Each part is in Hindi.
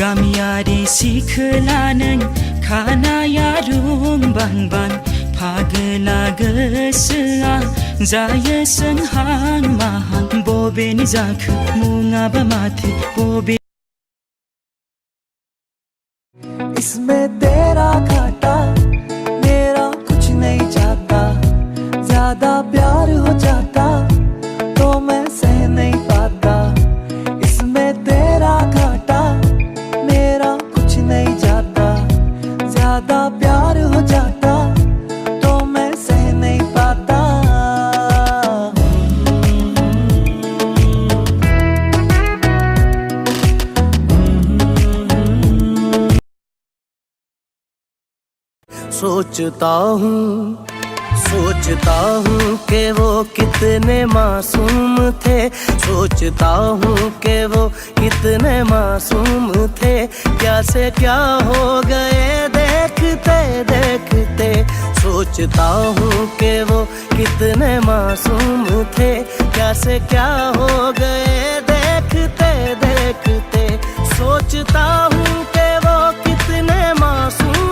गामियारि सिखोला नों खानाया रुंबांबां फागोला गोसोआ जायो सोंहां माहां बबेनि जाखो मुङाबा माथो बबे इसमें तेरा घाटा मेरा कुछ नहीं जाता ज्यादा प्यार हो जाता तो मैं सह नहीं पाता इसमें तेरा घाटा मेरा कुछ नहीं जाता ज्यादा प्यार हो जाता तो मैं सह नहीं पाता सोचता हूँ कि वो कितने मासूम थे सोचता हूँ कि वो कितने मासूम थे क्या से क्या हो गए देखते देखते सोचता हूँ कि वो कितने मासूम थे क्या से क्या हो गए देखते देखते सोचता हूँ कि वो कितने मासूम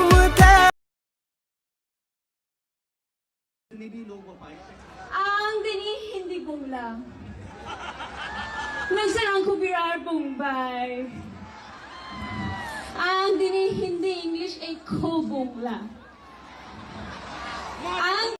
Ang dining hindi bungla. Nagsarang ko birar bumbay. Ang dining hindi English ay ko bungla. Ang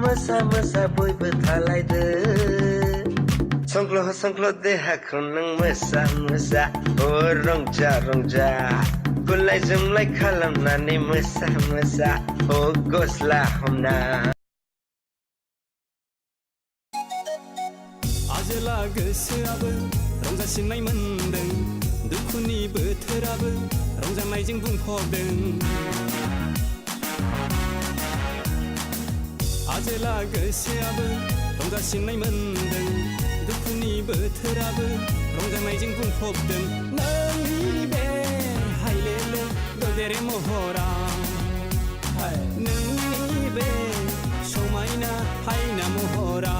Masa bयबो थालायदो संख्ल देहाखौ नों मोसा ओ रंजा गुलाय जुमलाय खालामनानै मोसा ओ गस्ला हमना आजोला गोसोआबो रंजासिननाय मोनदों दुखुनि बोथोराबो रंजानायजों बुंफबदों आजोला गोसोआबो रंजासिननाय मोनदों दुखुनि बोथोराबो रंजानायजों बुंफबदों नोंनि बे हायलेले गोदेरे महरा नोंनि बे समायना हायना महरा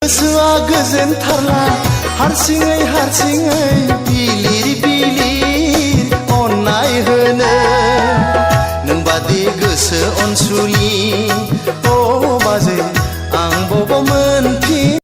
गोसोआ गोजोनथारला हारसिङै बिलिर अननाय होनो नोंबादि गोसो अनसुलि अ बाजै आं बबाव मोनफिन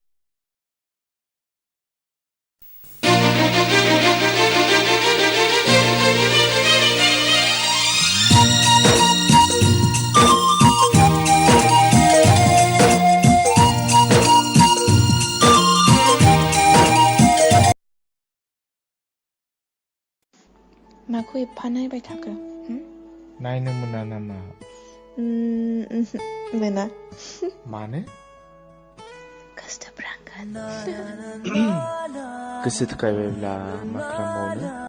나고 입하나 배타그. 응? 나이는 무나나마 왜나? 마네? Gusto brangan. Kasi kayo la maklamaw na.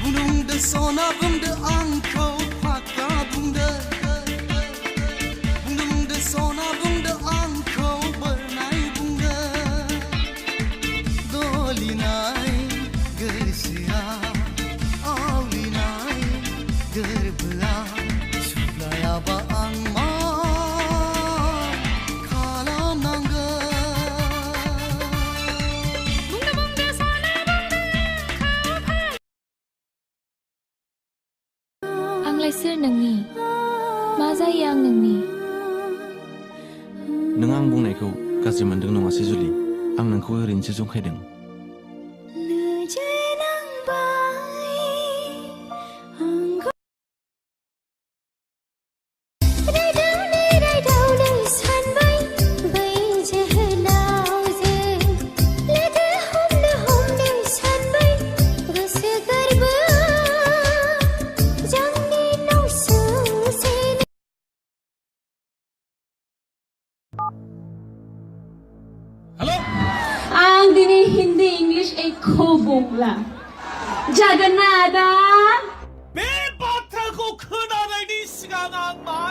Bunungda sona bumda angko pakka bumda Bunungda sona bumda angko bernai bumda Dolinai gersia Aulinai gerbela Suplaya ba ang ma Kalam nangga Bumda bumda sona bumda आंलाय सोर नोंनि मा जायो आं नोंनि नों आं बुंनायखौ गाज्रि मोनदों नङासै जुलि आं नोंखौ ओरैनोसो जंखायदों Ang dini Hindi English ay khobongla. Jagannatha! 배 바타고 그 나라니 시간 악마